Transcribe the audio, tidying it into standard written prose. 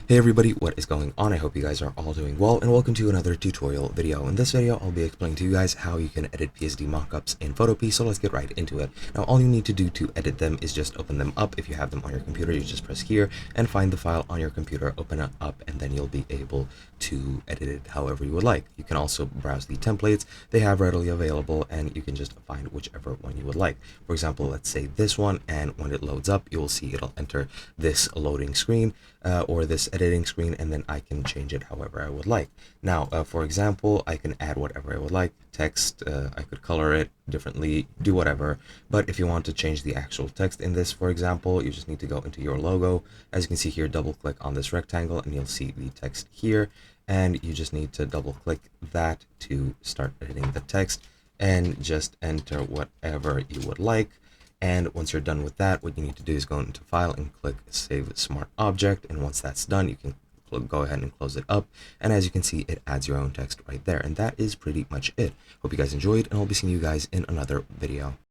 Hey everybody, what is going on? I hope you guys are all doing well, and welcome to another tutorial video. In this video, I'll be explaining to you guys how you can edit Psd mockups in Photopea, so let's get right into it. Now, all you need to do to edit them is just open them up. If you have them on your computer, you just press here and find the file on your computer, open it up, and then you'll be able to edit it however you would like. You can also browse the templates they have readily available, and you can just find whichever one you would like. For example, let's say this one, and when it loads up, you will see it'll enter this loading screen or this editing screen, and then I can change it however I would like. Now, for example, I can add whatever I would like. Text, I could color it differently, do whatever. But if you want to change the actual text in this, for example, you just need to go into your logo. As you can see here, double click on this rectangle and you'll see the text here. And you just need to double click that to start editing the text and just enter whatever you would like. And once you're done with that, what you need to do is go into File and click Save Smart Object. And once that's done, you can go ahead and close it up. And as you can see, it adds your own text right there. And that is pretty much it. Hope you guys enjoyed, and I'll be seeing you guys in another video.